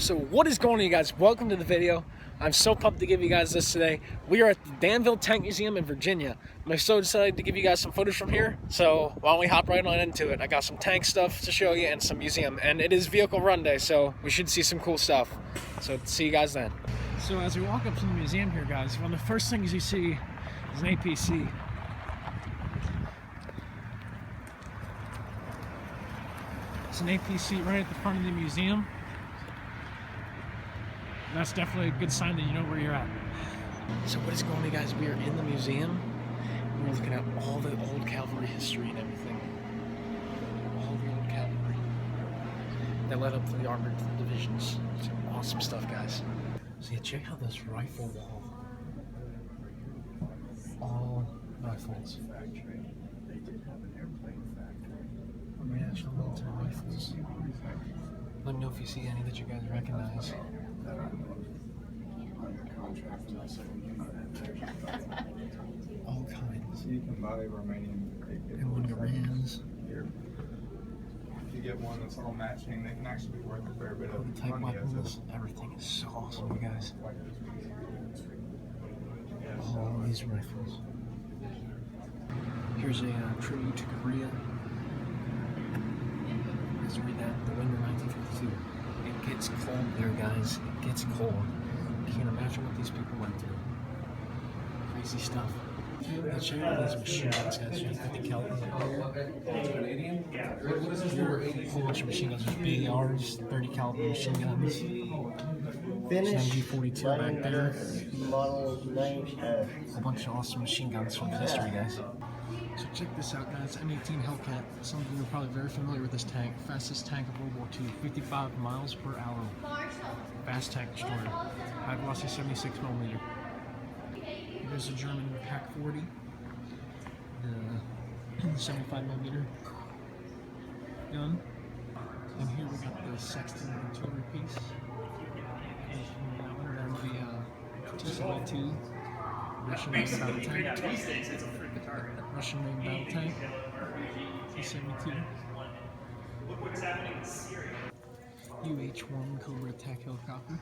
So what is going on, you guys? Welcome to the video. I'm so pumped to give you guys this today. We are at the Danville Tank Museum in Virginia. I'm so excited to give you guys some footage from here. So why don't we hop right on into it? I got some tank stuff to show you and some museum. And it is vehicle run day, so we should see some cool stuff. So see you guys then. So as we walk up to the museum here, guys, one of the first things you see is an APC. It's an APC right at the front of the museum. That's definitely a good sign that you know where you're at. So what is going on, guys? We are in the museum. We're looking at all the old cavalry history and everything. All the old cavalry that led up to the armored divisions. Some awesome stuff, guys. So yeah, check out this rifle wall. All rifles. National military rifles. Let me know if you see any that you guys recognize. All kinds. You can buy Romanian. And one Rams. If you get one that's all matching, they can actually be worth a fair bit of Type money. weapons. Everything is so awesome, you guys. All these rifles. Here's a tribute to Korea. Let's read that. The winter 1952. It gets cold there, guys. It gets cold. I can't imagine what these people went through. Crazy stuff. Let's check out these machine guns, guys. 50 caliber. A whole bunch of machine guns. There's BARs, 30 caliber machine guns. MG42 back there. A bunch of awesome machine guns from history, guys. So check this out, guys. M18 Hellcat. Some of you are probably very familiar with this tank. Fastest tank of World War II. 55 miles per hour. Fast tank destroyer. High velocity 76mm. Here's a German Pack 40. The 75mm gun. And here we got the Sexton artillery piece. And that one around the T-72. Russian made battle tank. Russian made battle tank. T-72. UH-1 Cobra attack helicopter.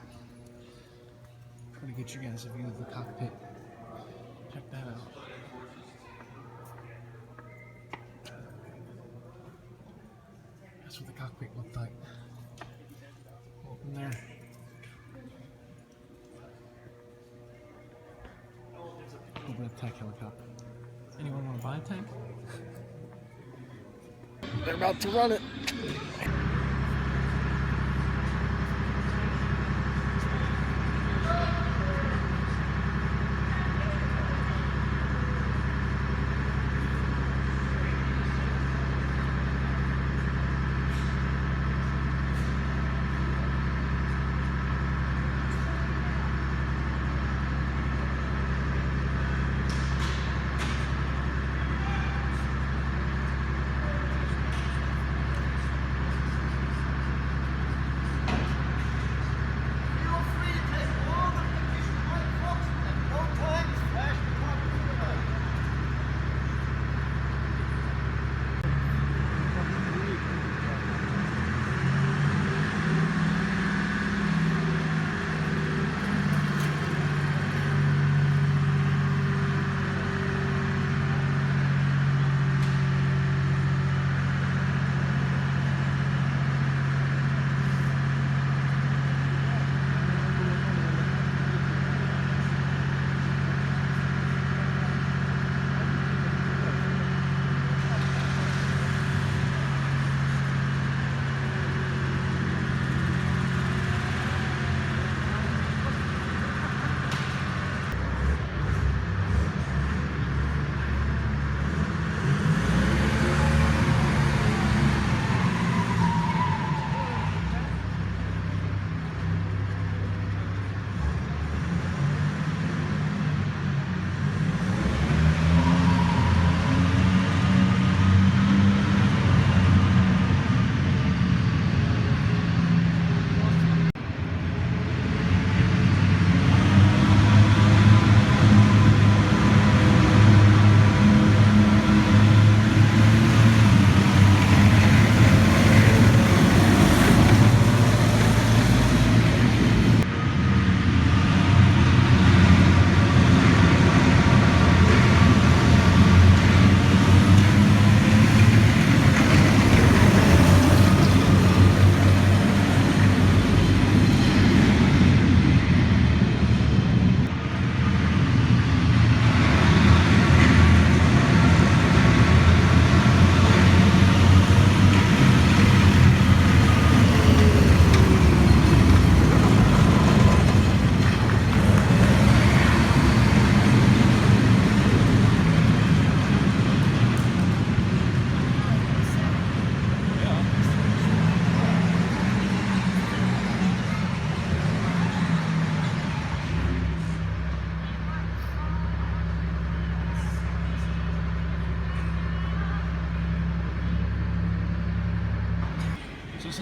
Try to get you guys a view of the cockpit. Check that out. That's what the cockpit looked like. Open there. Cobra attack helicopter. Anyone want to buy a tank? They're about to run it.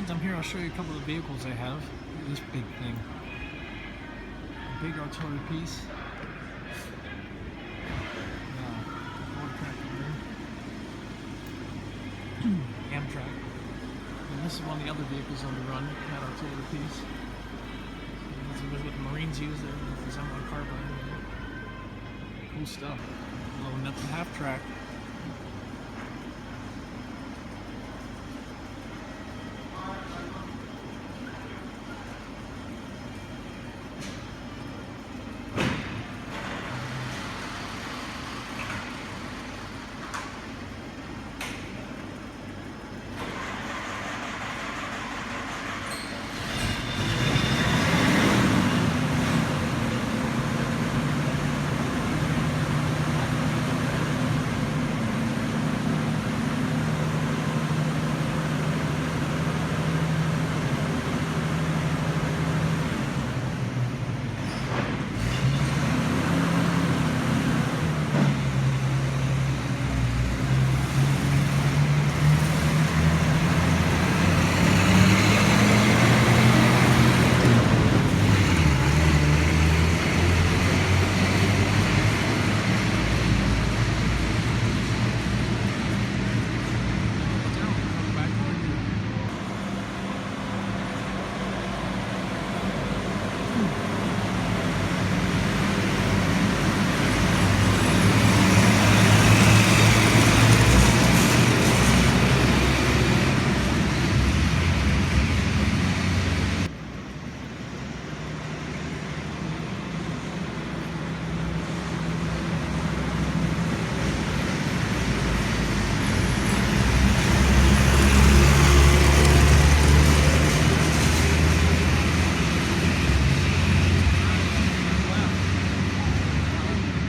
since I'm here, I'll show you a couple of the vehicles they have. Look at this big thing. A big artillery piece. Amtrak. And this is one of the other vehicles on the run, that artillery piece. This is what the Marines use, there's M1 carbine. Cool stuff. Loading up the half track.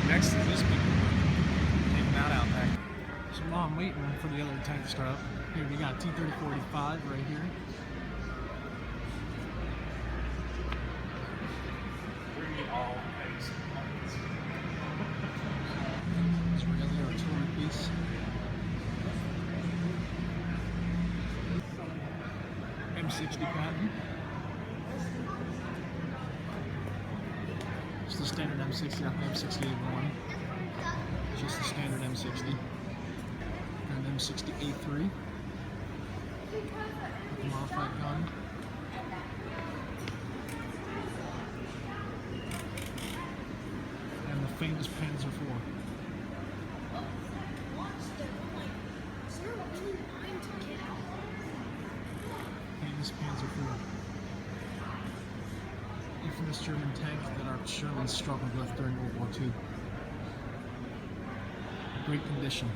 Next to this big one, taking that out back. So while I'm waiting for the other tank to start up, here we got T-3045 right here. Bring me all eggs. It's a really artillery piece. M60 pattern. It's the standard M60, not the M60A1. It's just the standard M60. And M60A3. With the modified gun. And the famous Panzer IV. Famous Panzer IV. Infamous German tank that our Shermans struggled with during World War II. Great condition.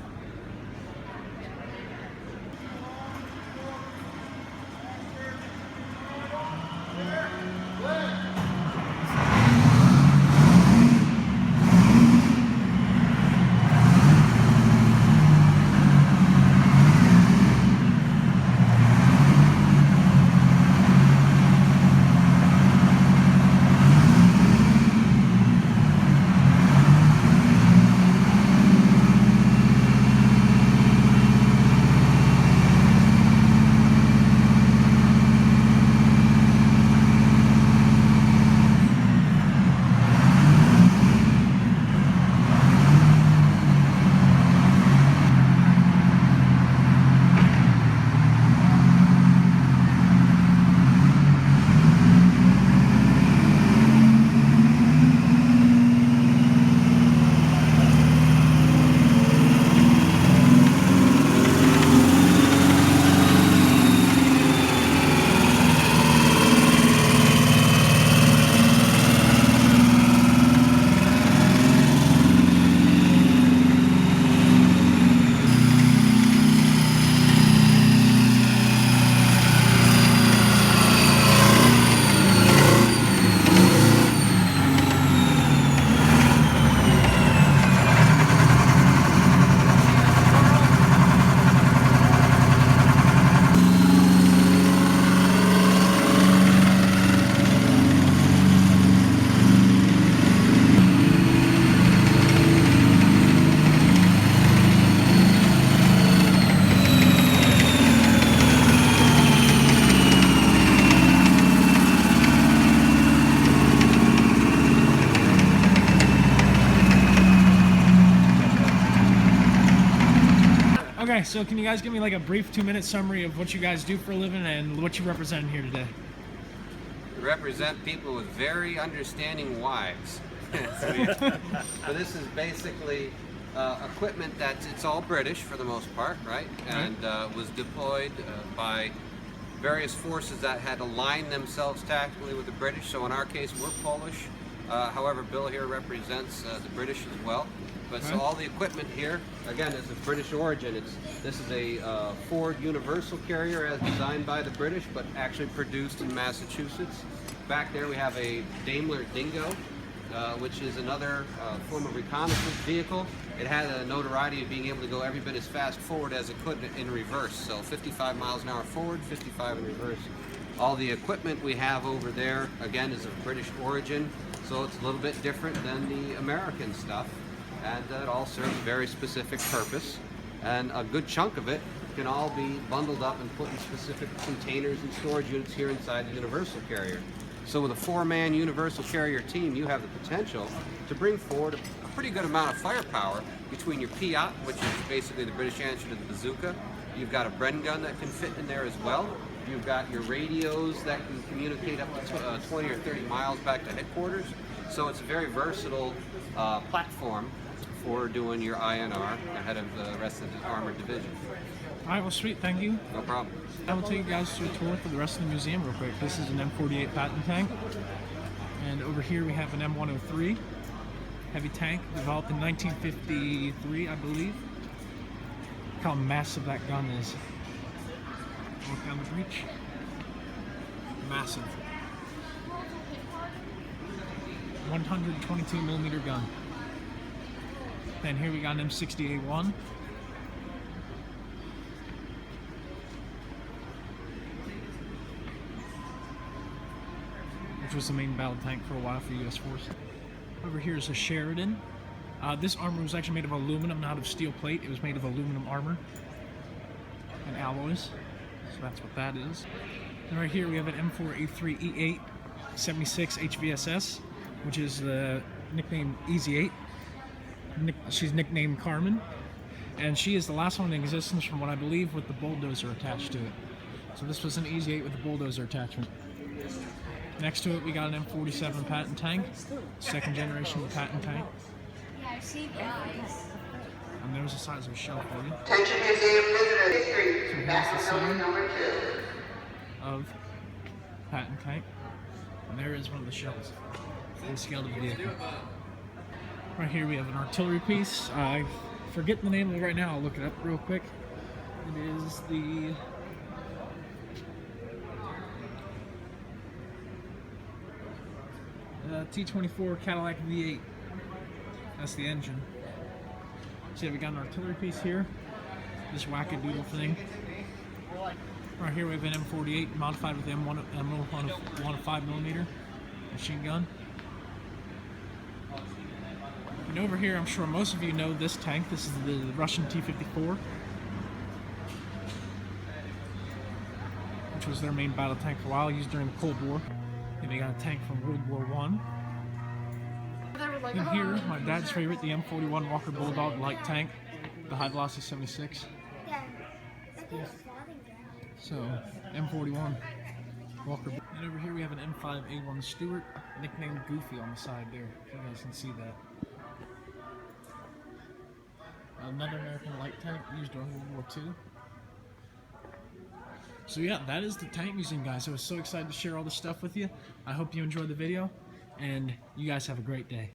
So can you guys give me like a brief 2-minute summary of what you guys do for a living and what you represent here today? We represent people with very understanding wives. So this is basically equipment it's all British for the most part, right? And was deployed by various forces that had aligned themselves tactically with the British. So in our case, we're Polish. However, Bill here represents the British as well. But so all the equipment here, again, is of British origin. This is a Ford Universal Carrier as designed by the British, but actually produced in Massachusetts. Back there we have a Daimler Dingo, which is another form of reconnaissance vehicle. It had a notoriety of being able to go every bit as fast forward as it could in reverse. So 55 miles an hour forward, 55 in reverse. All the equipment we have over there, again, is of British origin. So it's a little bit different than the American stuff. And it all serves a very specific purpose. And a good chunk of it can all be bundled up and put in specific containers and storage units here inside the Universal Carrier. So with a 4-man Universal Carrier team, you have the potential to bring forward a pretty good amount of firepower between your Piat, which is basically the British answer to the bazooka. You've got a Bren gun that can fit in there as well. You've got your radios that can communicate up to 20 or 30 miles back to headquarters. So it's a very versatile platform for doing your INR ahead of the rest of the armored division. Alright, well sweet, thank you. No problem. I will take you guys through a tour for the rest of the museum real quick. This is an M48 Patton tank. And over here we have an M103 heavy tank developed in 1953, I believe. Look how massive that gun is. Look down the breech. Massive. 122 millimeter gun. Then here we got an M60A1. Which was the main battle tank for a while for the U.S. Force. Over here is a Sheridan. This armor was actually made of aluminum, not of steel plate. It was made of aluminum armor and alloys. So that's what that is. And right here we have an M4A3E8 76 HVSS, which is the nickname Easy 8. She's nicknamed Carmen, and she is the last one in existence from what I believe with the bulldozer attached to it. So this was an Easy 8 with the bulldozer attachment. Next to it we got an M47 Patton tank, second generation Patton tank. And there's the size of a shell for you. Attention museum visitors, history, So number 2. of Patton tank, and there is one of the shells. Full scale of the vehicle. Right here we have an artillery piece. I forget the name of it right now. I'll look it up real quick. It is the T-24 Cadillac V8. That's the engine. So yeah, we got an artillery piece here. This wackadoodle thing. Right here we have an M48 modified with M1 5mm machine gun. And over here, I'm sure most of you know this tank. This is the Russian T-54, which was their main battle tank for a while, used during the Cold War. And they got a tank from World War I. And here, my dad's favorite, the M41 Walker Bulldog light tank, the high velocity 76. So, M41 Walker. And over here we have an M5A1 Stewart, nicknamed Goofy on the side there, if you guys can see that. Another American light tank used during World War II. So yeah, that is the tank museum, guys. I was so excited to share all this stuff with you. I hope you enjoyed the video, and you guys have a great day.